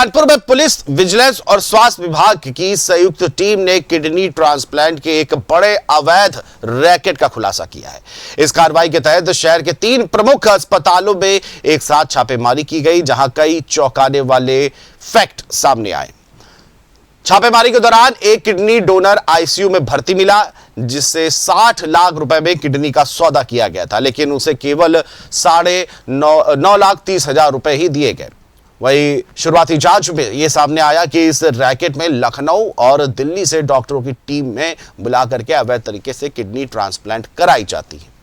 कानपुर में police, vigilance और स्वास्थ्य विभाग की संयुक्त टीम ने किडनी ट्रांसप्लांट के एक बड़े अवैध रैकेट का खुलासा किया है। इस कार्रवाई के तहत शहर के 3 प्रमुख अस्पतालों में एक साथ छापेमारी की गई, जहां कई चौंकाने वाले फैक्ट सामने आए। छापेमारी के दौरान एक किडनी डोनर आईसीयू में भर्ती मिला, जिससे 60 लाख रुपए में किडनी का सौदा किया गया था, लेकिन उसे केवल 9,30,000 रुपए ही दिए गए। वहीं शुरुआती जांच में यह सामने आया कि इस रैकेट में लखनऊ और दिल्ली से डॉक्टरों की टीम में बुला करके अवैध तरीके से किडनी ट्रांसप्लांट कराई जाती है।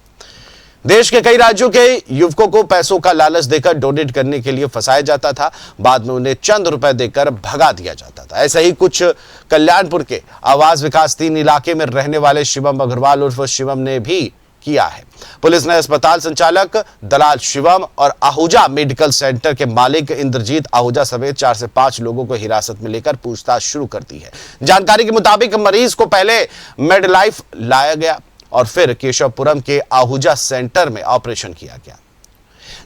देश के कई राज्यों के युवकों को पैसों का लालच देकर डोनेट करने के लिए फंसाया जाता था, बाद में उन्हें चंद रुपए देकर भगा दिया जाता था। ऐसा ही कुछ कल्याणपुर के आवास विकास 3 इलाके में रहने वाले शिवम अग्रवाल उर्फ शिवम ने भी किया है। पुलिस ने अस्पताल संचालक दलाल शिवम और आहूजा मेडिकल सेंटर के मालिक इंद्रजीत आहूजा समेत 4 से 5 लोगों को हिरासत में लेकर पूछताछ शुरू कर दी है। जानकारी के मुताबिक मरीज को पहले मेडलाइफ लाया गया और फिर केशवपुरम के आहूजा सेंटर में ऑपरेशन किया गया,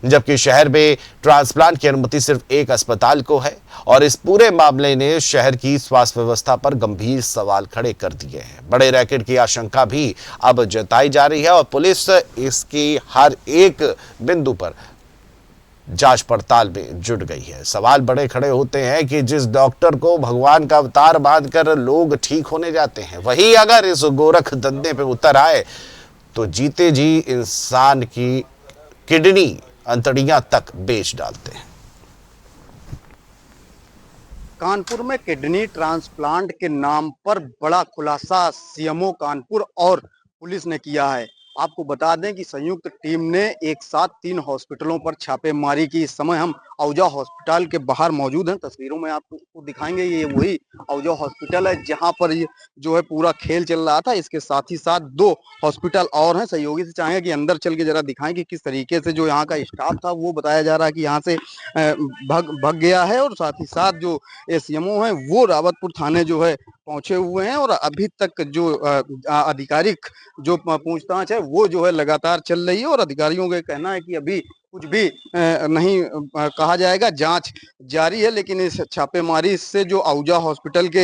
जबकि शहर में ट्रांसप्लांट की अनुमति सिर्फ एक अस्पताल को है और इस पूरे मामले ने शहर की स्वास्थ्य व्यवस्था पर गंभीर सवाल खड़े कर दिए हैं। बड़े रैकेट की आशंका भी अब जताई जा रही है और पुलिस इसकी हर एक बिंदु पर जांच पड़ताल में जुट गई है। सवाल बड़े खड़े होते हैं कि जिस डॉक्टर को भगवान का अवतार बांधकर लोग ठीक होने जाते हैं, वही अगर इस गोरख धंधे पे उतर आए तो जीते जी इंसान की किडनी अंतड़ियां तक बेच डालते हैं। कानपुर में किडनी ट्रांसप्लांट के नाम पर बड़ा खुलासा सीएमओ कानपुर और पुलिस ने किया है। आपको बता दें कि संयुक्त टीम ने एक साथ 3 हॉस्पिटलों पर छापेमारी की। इस समय हम आहूजा हॉस्पिटल के बाहर मौजूद हैं। तस्वीरों में आपको दिखाएंगे, ये वही आहूजा हॉस्पिटल है जहां पर ये जो है पूरा खेल चल रहा था। इसके साथ ही साथ 2 हॉस्पिटल और हैं। सहयोगी से चाहेंगे कि अंदर चल के जरा दिखाएं कि किस तरीके से जो यहाँ का स्टाफ था वो बताया जा रहा है कि यहाँ से भग गया है, और साथ ही साथ जो सीएमओ है वो रावतपुर थाने जो है पहुंचे हुए हैं और अभी तक जो आधिकारिक जो पूछताछ है वो जो है लगातार चल रही है और अधिकारियों का कहना है कि अभी कुछ भी नहीं कहा जाएगा, जांच जारी है। लेकिन इस छापेमारी से जो आहूजा हॉस्पिटल के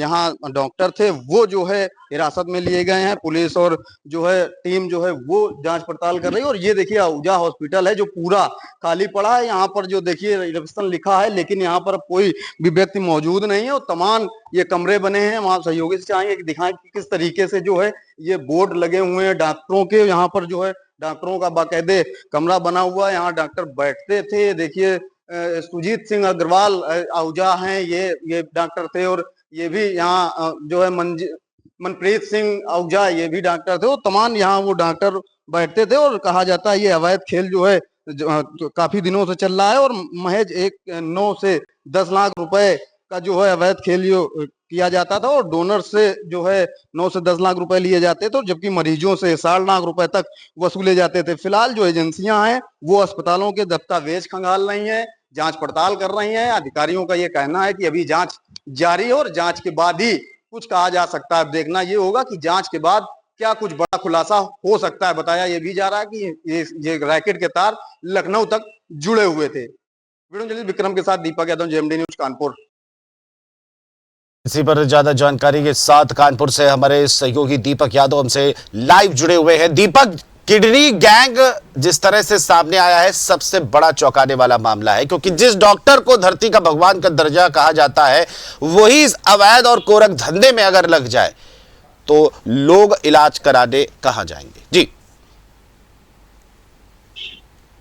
यहाँ डॉक्टर थे वो जो है हिरासत में लिए गए हैं। पुलिस और जो है टीम जो है वो जांच पड़ताल कर रही है। और ये देखिए आहूजा हॉस्पिटल है जो पूरा खाली पड़ा है। यहाँ पर जो देखिए रिसेप्शन लिखा है, लेकिन यहाँ पर कोई भी व्यक्ति मौजूद नहीं है और तमाम ये कमरे बने हैं। हम आप सहयोगी से चाहेंगे कि दिखाएं कि किस तरीके से जो है ये बोर्ड लगे हुए हैं डॉक्टरों के। यहाँ पर जो है डॉक्टरों का बाकायदे कमरा बना हुआ है, यहाँ डॉक्टर बैठते थे। देखिए सुजीत सिंह अग्रवाल आहूजा हैं, ये डॉक्टर थे, और ये भी यहाँ जो है मनप्रीत सिंह आहूजा ये भी डॉक्टर थे। और तमाम यहाँ वो डॉक्टर बैठते थे और कहा जाता है ये अवैध खेल जो है काफी दिनों से चल रहा है और महज 9 से 10 लाख रुपए का जो है अवैध खेल किया जाता था और डोनर से जो है 9 से 10 लाख रुपए लिए जाते थे, जबकि मरीजों से 60 लाख रुपए तक वसूले जाते थे। फिलहाल जो एजेंसियां हैं वो अस्पतालों के दस्तावेज खंगाल रही हैं, जांच पड़ताल कर रही हैं। अधिकारियों का ये कहना है कि अभी जांच जारी है और जांच के बाद ही कुछ कहा जा सकता है। देखना ये होगा कि जांच के बाद क्या कुछ बड़ा खुलासा हो सकता है। बताया ये भी जा रहा है कि ये रैकेट के तार लखनऊ तक जुड़े हुए थे। वीडियो जर्नलिस्ट विक्रम के साथ दीपक यादव, जेएमडी न्यूज कानपुर। इसी पर ज्यादा जानकारी के साथ कानपुर से हमारे सहयोगी दीपक यादव हमसे लाइव जुड़े हुए हैं। दीपक, किडनी गैंग जिस तरह से सामने आया है सबसे बड़ा चौंकाने वाला मामला है, क्योंकि जिस डॉक्टर को धरती का भगवान का दर्जा कहा जाता है वही इस अवैध और कोरक धंधे में अगर लग जाए तो लोग इलाज कराने कहां जाएंगे। जी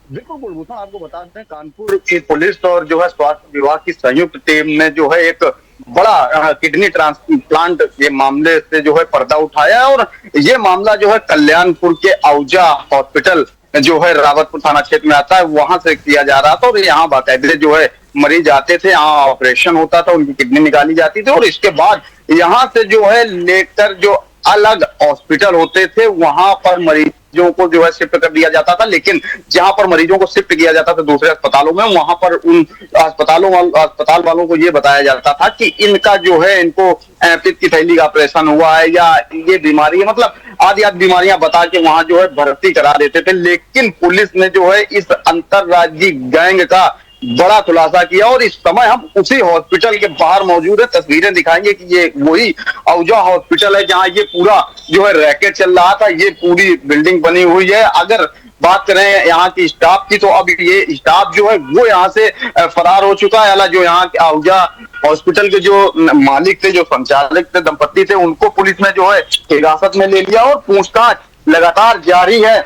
बिल्कुल कुलभूषण, आपको बता दें कानपुर की पुलिस और जो है स्वास्थ्य विभाग की संयुक्त टीम ने जो है एक बड़ा किडनी ट्रांसप्लांट ये मामले से जो है पर्दा उठाया है। और ये मामला जो है कल्याणपुर के आहूजा हॉस्पिटल जो है रावतपुर थाना क्षेत्र में आता है वहां से किया जा रहा था। और यहाँ बाकायदे जो है मरीज आते थे, यहाँ ऑपरेशन होता था, उनकी किडनी निकाली जाती थी और इसके बाद यहाँ से जो है लेकर जो अलग हॉस्पिटल होते थे वहां पर मरीजों को जो है शिफ्ट कर दिया जाता था। लेकिन जहां पर मरीजों को शिफ्ट किया जाता था दूसरे अस्पतालों में, वहां पर उन अस्पताल वालों को ये बताया जाता था कि इनका जो है इनको पित्त की थैली का ऑपरेशन हुआ है या ये बीमारी है, मतलब आदि बीमारियां बता के वहां जो है भर्ती करा देते थे। लेकिन पुलिस ने जो है इस अंतरराज्यीय गैंग का बड़ा खुलासा किया। और इस समय हम उसी हॉस्पिटल के बाहर मौजूद है, तस्वीरें दिखाएंगे कि ये वही आहूजा हॉस्पिटल है जहां ये पूरा जो है रैकेट चल रहा था। ये पूरी बिल्डिंग बनी हुई है। अगर बात करें यहाँ की स्टाफ की, तो अब ये स्टाफ जो है वो यहाँ से फरार हो चुका है। हालांकि जो यहाँ के आहूजा हॉस्पिटल के जो मालिक थे, जो संचालक थे, दंपत्ति थे, उनको पुलिस ने जो है हिरासत में ले लिया और पूछताछ लगातार जारी है।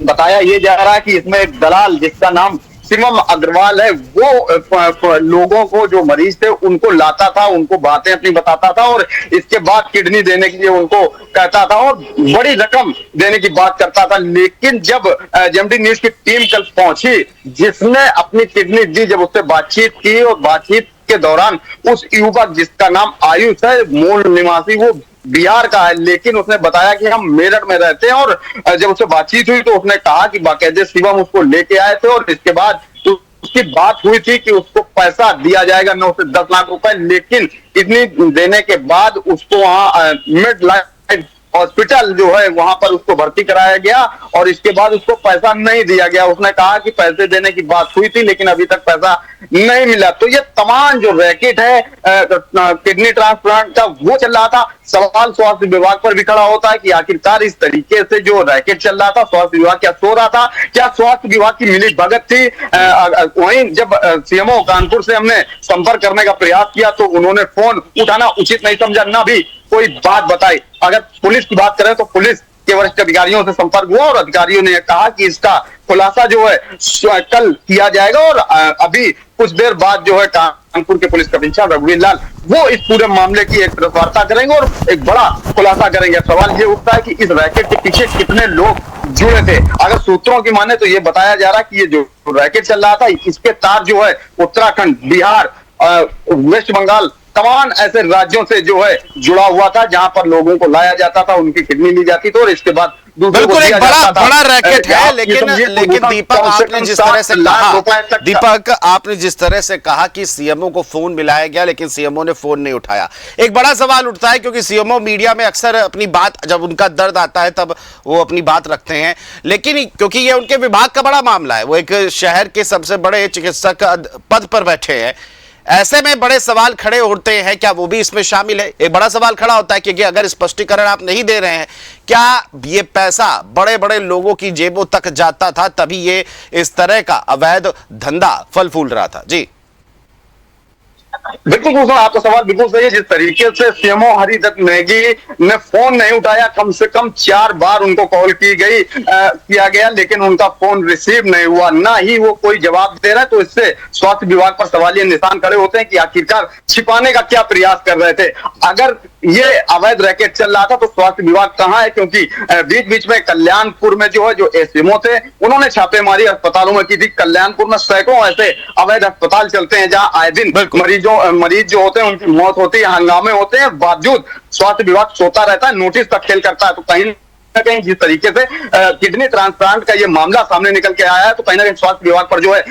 बताया ये जा रहा है कि इसमें एक दलाल जिसका नाम शिवम अग्रवाल है, वो लोगों को, जो मरीज थे, उनको लाता था, उनको बातें अपनी बताता था और इसके बाद किडनी देने के लिए उनको कहता था और बड़ी रकम देने की बात करता था। लेकिन जब जेएमडी न्यूज की टीम कल पहुंची, जिसने अपनी किडनी दी, जब उससे बातचीत की और बातचीत के दौरान उस युवक जिसका नाम आयुष है, मूल निवासी वो बिहार का है, लेकिन उसने बताया कि हम मेरठ में रहते हैं। और जब उससे बातचीत हुई तो उसने कहा कि बाकायदे शिवम उसको लेके आए थे और इसके बाद उसकी बात हुई थी कि उसको पैसा दिया जाएगा 9 से 10 लाख रुपए। लेकिन किडनी देने के बाद उसको वहां मिड लाइफ हॉस्पिटल जो है वहां पर उसको भर्ती कराया गया और इसके बाद उसको पैसा नहीं दिया गया। उसने कहा कि पैसे देने की बात हुई थी लेकिन अभी तक पैसा नहीं मिला। तो ये तमाम जो रैकेट है किडनी ट्रांसप्लांट का वो चल रहा था। सवाल स्वास्थ्य विभाग पर भी खड़ा होता है कि आखिरकार इस तरीके से जो रैकेट चल रहा था, स्वास्थ्य विभाग क्या सो रहा था, क्या स्वास्थ्य विभाग की मिली भगत थी। वहीं जब सीएमओ कानपुर से हमने संपर्क करने का प्रयास किया तो उन्होंने फोन उठाना उचित नहीं समझा, ना भी कोई बात बताई। अगर पुलिस की बात करें तो पुलिस के वरिष्ठ अधिकारियों से संपर्क हुआ और अधिकारियों ने कहा कि इसका खुलासा जो है कल किया जाएगा और अभी कुछ देर बाद जो है कानपुर के पुलिस कमिश्नर रघुवीर लाल वो इस पूरे मामले की एक प्रेस वार्ता करेंगे और एक बड़ा खुलासा करेंगे। सवाल ये उठता है कि इस रैकेट के पीछे कितने लोग जुड़े थे। अगर सूत्रों की माने तो ये बताया जा रहा है कि ये जो रैकेट चल रहा था इसके तार जो है उत्तराखंड, बिहार, वेस्ट बंगाल, तमाम ऐसे राज्यों से जो है जुड़ा हुआ था जहां पर लोगों को लाया जाता था, उनकी किडनी ली जाती थी और इसके बाद बिल्कुल एक बड़ा रैकेट है। लेकिन दीपक, आपने जिस तरह से कहा, दीपक आपने जिस तरह से कहा कि सीएमओ को फोन मिलाया गया लेकिन सीएमओ ने फोन नहीं उठाया, एक बड़ा सवाल उठता है क्योंकि सीएमओ मीडिया में अक्सर अपनी बात, जब उनका दर्द आता है तब वो अपनी बात रखते हैं, लेकिन क्योंकि ये उनके विभाग का बड़ा मामला है, वो एक शहर के सबसे बड़े चिकित्सक पद पर बैठे हैं, ऐसे में बड़े सवाल खड़े होते हैं क्या वो भी इसमें शामिल है। एक बड़ा सवाल खड़ा होता है कि अगर स्पष्टीकरण आप नहीं दे रहे हैं, क्या ये पैसा बड़े बड़े लोगों की जेबों तक जाता था तभी ये इस तरह का अवैध धंधा फल फूल रहा था। जी बिल्कुल दोस्तों, आपका सवाल बिल्कुल सही है। जिस तरीके से सीएमओ हरिदत्त नेगी ने फोन नहीं उठाया, कम से कम 4 बार उनको कॉल की गई किया गया लेकिन उनका फोन रिसीव नहीं हुआ, ना ही वो कोई जवाब दे रहा है। तो इससे स्वास्थ्य विभाग पर सवालिया निशान खड़े होते हैं कि आखिरकार छिपाने का क्या प्रयास कर रहे थे। अगर ये अवैध रैकेट चल रहा था तो स्वास्थ्य विभाग कहां है, क्योंकि बीच बीच में कल्याणपुर में जो है जो एसएमओ थे उन्होंने छापेमारी अस्पतालों में की थी। कल्याणपुर में सैकड़ों ऐसे अवैध अस्पताल चलते हैं जहां आए दिन मरीज जो होते हैं उनकी मौत होती है, हंगामे होते हैं, बावजूद स्वास्थ्य विभाग सोता रहता है, नोटिस तक खेल करता है। तो कहीं ना कहीं जिस तरीके से किडनी ट्रांसप्लांट का ये मामला सामने निकल के आया है तो कहीं ना कहीं स्वास्थ्य विभाग पर जो है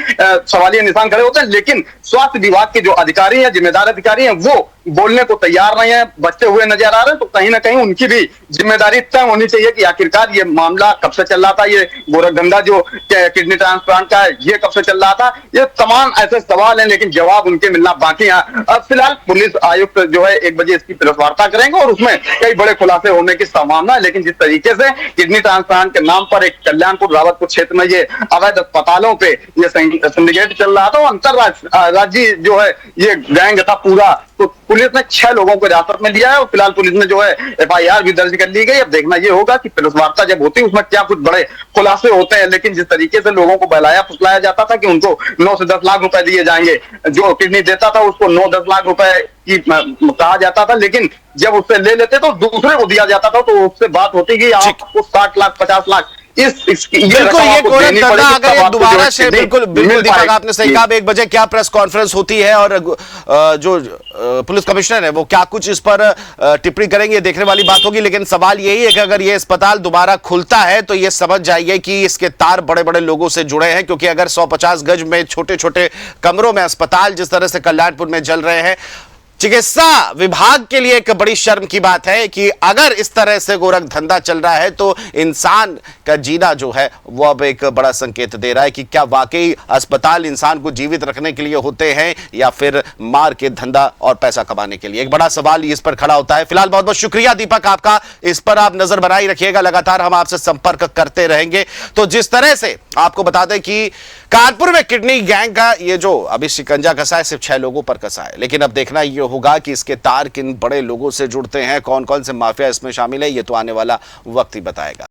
सवालिया निशान खड़े होते हैं। लेकिन स्वास्थ्य विभाग के जो अधिकारी हैं, जिम्मेदार अधिकारी हैं, वो बोलने को तैयार नहीं है, बचते हुए नजर आ रहे हैं। तो कहीं ना कहीं उनकी भी जिम्मेदारी तय होनी चाहिए कि आखिरकार ये मामला कब से चल रहा था, ये गोरखधंधा जो किडनी ट्रांसप्लांट का है ये कब से चल रहा था। ये तमाम ऐसे सवाल हैं लेकिन जवाब उनके मिलना बाकी है। अब फिलहाल पुलिस आयुक्त जो है 1 बजे इसकी प्रेस वार्ता करेंगे और उसमें कई बड़े खुलासे होने की संभावना है। लेकिन जिस तरीके से किडनी ट्रांसप्लांट के नाम पर एक कल्याणपुर रावतपुर क्षेत्र में ये अवैध अस्पतालों पे ये सिंडिकेट चल रहा था, अंतरराज्यीय जो है ये गैंग था पूरा, तो पुलिस ने 6 लोगों को हिरासत में लिया है और फिलहाल पुलिस ने जो है एफआईआर भी दर्ज कर ली गई। अब देखना ये होगा कि प्रेस वार्ता जब होती है उसमें क्या कुछ बड़े खुलासे होते हैं। लेकिन जिस तरीके से लोगों को बहलाया फुसलाया जाता था कि उनको 9 से 10 लाख रुपए दिए जाएंगे, जो किडनी देता था उसको 9-10 लाख रुपए की कहा जाता था, लेकिन जब उससे ले लेते तो दूसरे को दिया जाता था, तो उससे बात होती कि आपको 60 लाख 50 लाख बिल्कुल ये गोरखधंधा अगर ये दोबारा से बिल्कुल दीपक आपने सही कहा। 1 बजे क्या प्रेस कॉन्फ्रेंस होती है और जो पुलिस कमिश्नर है वो क्या कुछ इस पर टिप्पणी करेंगे, देखने वाली बात होगी। लेकिन सवाल यही है कि अगर ये अस्पताल दोबारा खुलता है तो ये समझ जाइए कि इसके तार बड़े बड़े लोगों से जुड़े हैं, क्योंकि अगर 150 गज में छोटे छोटे कमरों में अस्पताल जिस तरह से कल्याणपुर में जल रहे हैं, चिकित्सा विभाग के लिए एक बड़ी शर्म की बात है कि अगर इस तरह से गोरख धंधा चल रहा है तो इंसान का जीना जो है वो अब एक बड़ा संकेत दे रहा है कि क्या वाकई अस्पताल इंसान को जीवित रखने के लिए होते हैं या फिर मार के धंधा और पैसा कमाने के लिए। एक बड़ा सवाल इस पर खड़ा होता है। फिलहाल बहुत बहुत शुक्रिया दीपक आपका, इस पर आप नजर बनाए रखिएगा, लगातार हम आपसे संपर्क करते रहेंगे। तो जिस तरह से आपको बता दें कि कानपुर में किडनी गैंग का ये जो अभी शिकंजा कसा है सिर्फ 6 लोगों पर कसा है, लेकिन अब देखना यह होगा कि इसके तार किन बड़े लोगों से जुड़ते हैं, कौन कौन से माफिया इसमें शामिल है, ये तो आने वाला वक्त ही बताएगा।